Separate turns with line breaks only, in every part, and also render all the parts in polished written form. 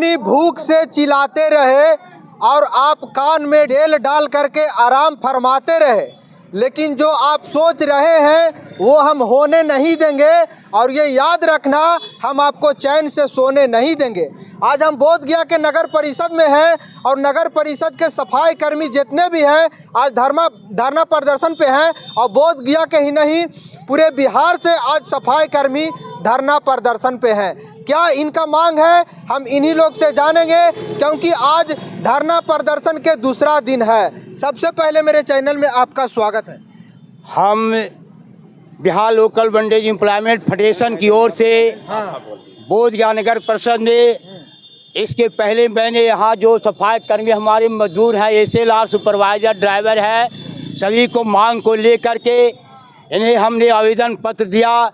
अपनी भूख से चिल्लाते रहे और आप कान में तेल डाल करके आराम फरमाते रहे, लेकिन जो आप सोच रहे हैं वो हम होने नहीं देंगे। और ये याद रखना, हम आपको चैन से सोने नहीं देंगे। आज हम बोधगया के नगर परिषद में हैं और नगर परिषद के सफाई कर्मी जितने भी हैं आज धरना प्रदर्शन पे हैं। और बोधगया के ही नहीं, पूरे बिहार से आज सफाई कर्मी धरना प्रदर्शन पे हैं। क्या इनका मांग है, हम इन्हीं लोग से जानेंगे, क्योंकि आज धरना प्रदर्शन के दूसरा दिन है। सबसे पहले मेरे चैनल में आपका स्वागत है।
हम Bihar local bondage employment federation की ओर से बोधगया नगर परिषद में, इसके पहले मैंने यहाँ जो सफाई कर्मी हमारे मजदूर हैं, एसएलआर सुपरवाइज़र, ड्राइवर है, सभी को मांग को लेकर के इन्हें हमने आवेदन पत्र दिया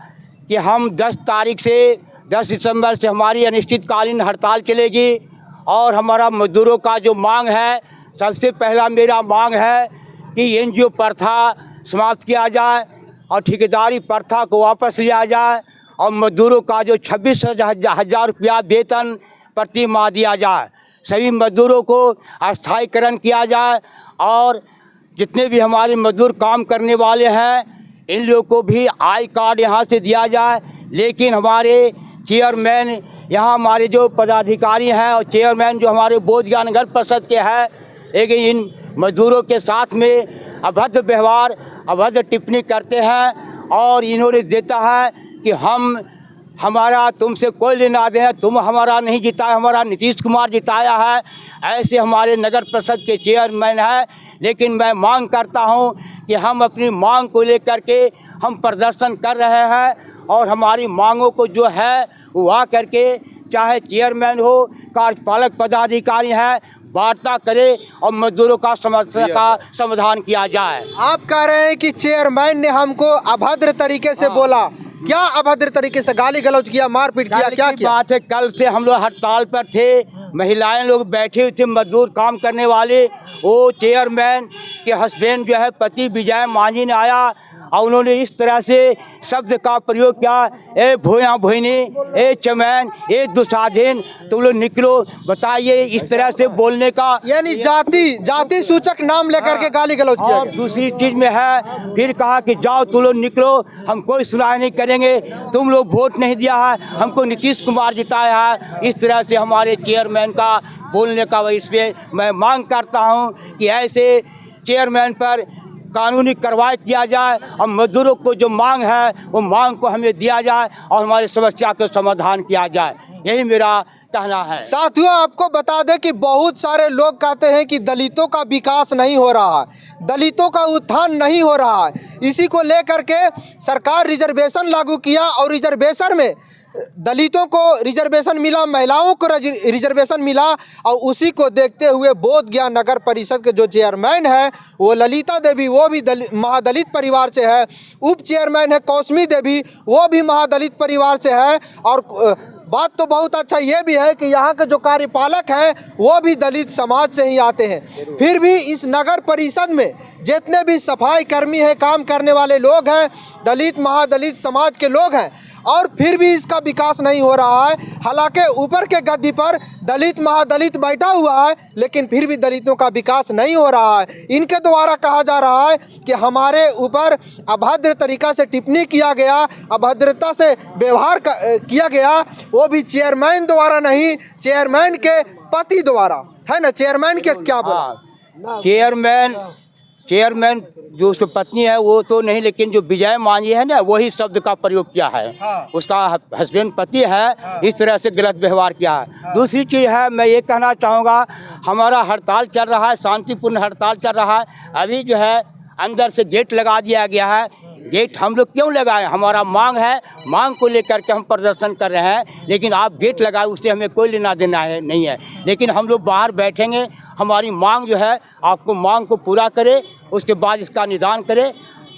कि हम 10 दिसंबर से हमारी अनिश्चितकालीन हड़ताल चलेगी। और हमारा मजदूरों का जो मांग है, सबसे पहला मेरा मांग है कि एनजीओ प्रथा समाप्त किया जाए और ठेकेदारी प्रथा को वापस लिया जाए और मजदूरों का जो 26,000 रुपया वेतन प्रति माह दिया जाए, सभी मजदूरों को अस्थायीकरण किया जाए। और जितने भी हमारे मजदूर काम करने वाले हैं, इन लोगों को भी आई कार्ड यहाँ से दिया जाए। लेकिन हमारे चेयरमैन, यहाँ हमारे जो पदाधिकारी हैं और चेयरमैन जो हमारे बोधगया नगर परिषद के हैं, लेकिन इन मजदूरों के साथ में अभद्र व्यवहार, अभद्र टिप्पणी करते हैं। और इन्होंने देता है कि हमारा तुमसे कोई लेना देना, तुम हमारा नहीं जिताया, हमारा नीतीश कुमार जिताया है, ऐसे हमारे नगर परिषद के चेयरमैन हैं। लेकिन मैं मांग करता हूं कि हम अपनी मांग को लेकर के हम प्रदर्शन कर रहे हैं और हमारी मांगों को जो है वो आ करके, चाहे चेयरमैन हो, कार्यपालक पदाधिकारी हैं, वार्ता करे और मजदूरों का समस्या का समाधान किया जाए।
आप कह रहे हैं कि चेयरमैन ने हमको अभद्र तरीके से बोला। क्या अभद्र तरीके से गाली गलौज किया, मारपीट किया, क्या किया?
बात है, कल से हम लोग हड़ताल पर थे, महिलाएं लोग बैठे हुए थे, मजदूर काम करने वाले। वो चेयरमैन के हस्बैंड जो है पति विजय मांझी ने आया और उन्होंने इस तरह से शब्द का प्रयोग किया, ए भोया भोइनी, ए चमैन, ए दुसाधीन, तुम लोग निकलो। बताइए, इस तरह से बोलने का,
यानी जाति सूचक नाम लेकर के गाली गलौज किया।
और दूसरी चीज़ में है, फिर कहा कि जाओ तुम लोग निकलो, हम कोई सुनाई नहीं करेंगे, तुम लोग वोट नहीं दिया है, हमको नीतीश कुमार जिताया है। इस तरह से हमारे चेयरमैन का बोलने का, इस पर मैं मांग करता हूँ कि ऐसे चेयरमैन पर कानूनी कार्रवाई किया जाए और मजदूरों को जो मांग है वो मांग को हमें दिया जाए और हमारी समस्या का समाधान किया जाए। यही मेरा कहना है।
साथियों, आपको बता दें कि बहुत सारे लोग कहते हैं कि दलितों का विकास नहीं हो रहा है, दलितों का उत्थान नहीं हो रहा है। इसी को लेकर के सरकार रिजर्वेशन लागू किया और रिजर्वेशन में दलितों को रिजर्वेशन मिला, महिलाओं को रिजर्वेशन मिला। और उसी को देखते हुए बोधगया नगर परिषद के जो चेयरमैन है वो ललिता देवी, वो भी महादलित परिवार से है। उप चेयरमैन है कौसमी देवी, वो भी महादलित परिवार से है। और बात तो बहुत अच्छा ये भी है कि यहाँ के जो कार्यपालक हैं वो भी दलित समाज से ही आते हैं। फिर भी इस नगर परिषद में जितने भी सफाई कर्मी हैं, काम करने वाले लोग हैं, दलित महादलित समाज के लोग हैं, और फिर भी इसका विकास नहीं हो रहा है। हालांकि ऊपर के गद्दी पर दलित महादलित बैठा हुआ है, लेकिन फिर भी दलितों का विकास नहीं हो रहा है। इनके द्वारा कहा जा रहा है कि हमारे ऊपर अभद्र तरीका से टिप्पणी किया गया, अभद्रता से व्यवहार किया गया, वो भी चेयरमैन द्वारा नहीं, चेयरमैन के पति द्वारा, है ना। चेयरमैन के क्या बोला?
चेयरमैन जो उसकी पत्नी है वो तो नहीं, लेकिन जो विजय मांझी है ना, वही शब्द का प्रयोग किया है। उसका हस्बैंड पति है, इस तरह से गलत व्यवहार किया है। दूसरी चीज़ है, मैं ये कहना चाहूँगा, हमारा हड़ताल चल रहा है, शांतिपूर्ण हड़ताल चल रहा है। अभी जो है अंदर से गेट लगा दिया गया है। गेट हम लोग क्यों लगाए? हमारा मांग है, मांग को लेकर के हम प्रदर्शन कर रहे हैं। लेकिन आप गेट लगाए, उससे हमें कोई लेना देना है नहीं है। लेकिन हम लोग बाहर बैठेंगे, हमारी मांग जो है, आपको मांग को पूरा करे, उसके बाद इसका निदान करे,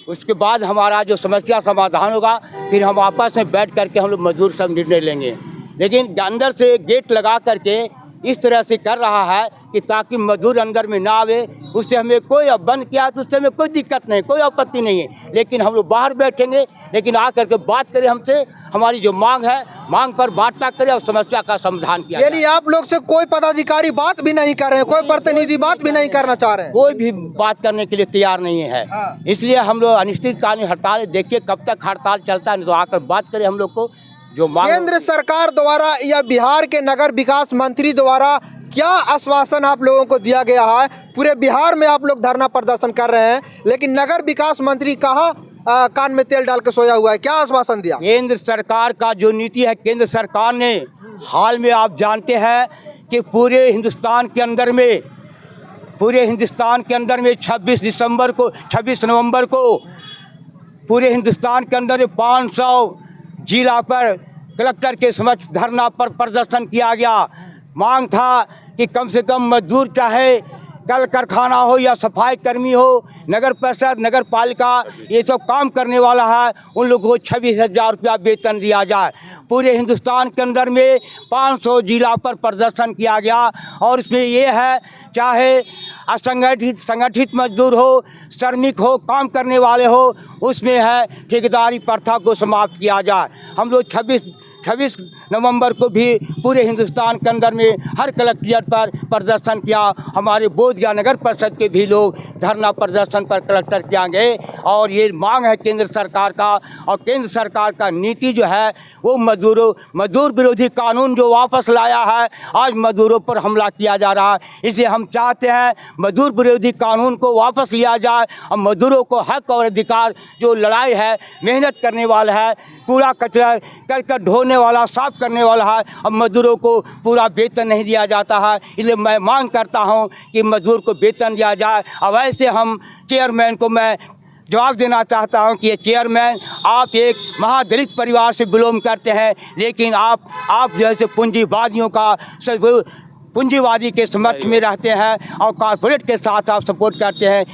उसके बाद हमारा जो समस्या समाधान होगा, फिर हम आपस में बैठ करके हम लोग मजदूर सब निर्णय लेंगे। लेकिन अंदर से गेट लगा करके इस तरह से कर रहा है कि ताकि मजदूर अंदर में ना आवे। उससे हमें कोई अब बंद किया तो उससे हमें कोई दिक्कत नहीं, कोई आपत्ति नहीं है, लेकिन हम लोग बाहर बैठेंगे, लेकिन आकर के बात करें हमसे, हमारी जो मांग है मांग पर वार्ता करें और समस्या का समाधान किया।
यानी आप लोग से कोई पदाधिकारी बात भी नहीं कर रहे हैं, कोई प्रतिनिधि बात भी नहीं करना चाह रहे हैं?
कोई भी बात करने के लिए तैयार नहीं है। इसलिए हम लोग अनिश्चितकालीन हड़ताल, देखिए कब तक हड़ताल चलता है, तो आकर बात करें हम लोग को जो मांग।
केंद्र सरकार द्वारा या बिहार के नगर विकास मंत्री द्वारा क्या आश्वासन आप लोगों को दिया गया है? पूरे बिहार में आप लोग धरना प्रदर्शन कर रहे हैं, लेकिन नगर विकास मंत्री कहाँ कान में तेल डाल के सोया हुआ है? क्या आश्वासन दिया? केंद्र
सरकार का जो नीति है, केंद्र सरकार ने हाल में आप जानते हैं कि पूरे हिंदुस्तान के अंदर में 26 नवंबर को पूरे हिंदुस्तान के अंदर 500 जिला पर कलेक्टर के समक्ष धरना पर प्रदर्शन किया गया। मांग था कि कम से कम मजदूर, चाहे कल कारखाना हो या सफाई कर्मी हो, नगर परिषद, नगर पालिका, ये सब काम करने वाला है, उन लोगों को 26,000 रुपया वेतन दिया जाए। पूरे हिंदुस्तान के अंदर में 500 जिला पर प्रदर्शन किया गया और इसमें ये है, चाहे असंगठित संगठित मजदूर हो, श्रमिक हो, काम करने वाले हो, उसमें है ठेकेदारी प्रथा को समाप्त किया जाए। हम लोग 26 नवंबर को भी पूरे हिंदुस्तान के अंदर में हर कलेक्ट्रेट पर प्रदर्शन किया। हमारे बोधगया नगर परिषद के भी लोग धरना प्रदर्शन पर कलेक्टर के गए और ये मांग है केंद्र सरकार का, और केंद्र सरकार का नीति जो है वो मजदूर विरोधी कानून जो वापस लाया है, आज मजदूरों पर हमला किया जा रहा है। इसलिए हम चाहते हैं मजदूर विरोधी कानून को वापस लिया जाए और मजदूरों को हक और अधिकार, जो लड़ाई है, मेहनत करने वाला है, कूड़ा कचरा करकट ढोने वाला, साफ करने वाला है, अब मजदूरों को पूरा वेतन नहीं दिया जाता है। इसलिए मैं मांग करता हूं कि मजदूर को वेतन दिया जाए। अब ऐसे हम चेयरमैन को मैं जवाब देना चाहता हूं कि ये चेयरमैन, आप एक महादलित परिवार से बिलोंग करते हैं, लेकिन आप जैसे पूंजीवादियों का पूंजीवादी के समक्ष में रहते हैं और कॉर्पोरेट के साथ आप सपोर्ट करते हैं।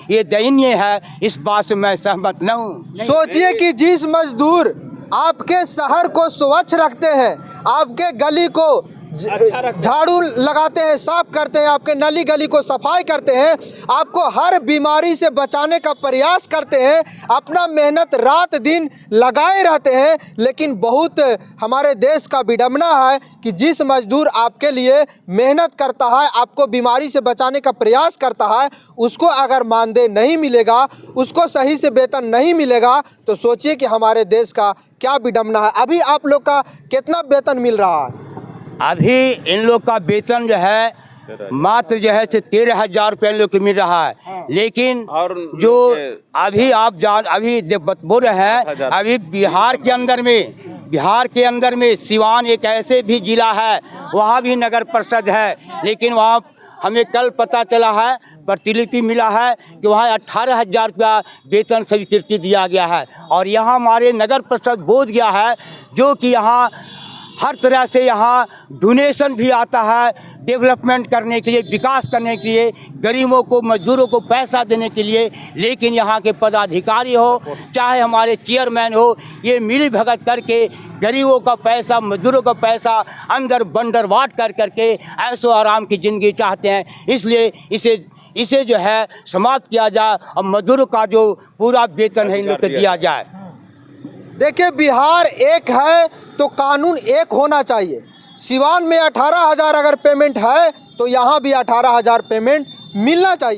ये दयनीय है, इस बात से मैं सहमत न हूँ।
सोचिए कि जिस मजदूर आपके शहर को स्वच्छ रखते हैं, आपके गली को झाड़ू लगाते हैं, साफ करते हैं, आपके नली गली को सफाई करते हैं, आपको हर बीमारी से बचाने का प्रयास करते हैं, अपना मेहनत रात दिन लगाए रहते हैं, लेकिन बहुत हमारे देश का विडंबना है कि जिस मजदूर आपके लिए मेहनत करता है, आपको बीमारी से बचाने का प्रयास करता है, उसको अगर मानदेय नहीं मिलेगा, उसको सही से वेतन नहीं मिलेगा, तो सोचिए कि हमारे देश का क्या विडंबना है। अभी आप लोग का कितना वेतन मिल रहा है?
अभी इन लोग का वेतन जो है मात्र जो है 13,000 रुपये लोग को मिल रहा है, लेकिन जो अभी आप अभी बोल रहे हैं, अभी बिहार के अंदर में सिवान एक ऐसे भी जिला है, वहाँ भी नगर परिषद है, लेकिन वहाँ हमें कल पता चला है, प्रतिलिपि मिला है कि वहाँ 18,000 रुपया वेतन स्वीकृति दिया गया है। और यहाँ हमारे नगर परिषद बोधगया है, जो कि यहाँ हर तरह से यहाँ डोनेशन भी आता है, डेवलपमेंट करने के लिए, विकास करने के लिए, गरीबों को, मजदूरों को पैसा देने के लिए, लेकिन यहाँ के पदाधिकारी हो, चाहे हमारे चेयरमैन हो, ये मिली भगत करके गरीबों का पैसा, मजदूरों का पैसा अंदर बंडरवाट करके ऐशो आराम की ज़िंदगी चाहते हैं। इसलिए इसे जो है समाप्त किया जाए और मजदूरों का जो पूरा वेतन है इन लोग को दिया जाए।
देखिए, बिहार एक है तो कानून एक होना चाहिए। सिवान में 18,000 अगर पेमेंट है तो यहाँ भी 18,000 पेमेंट मिलना चाहिए।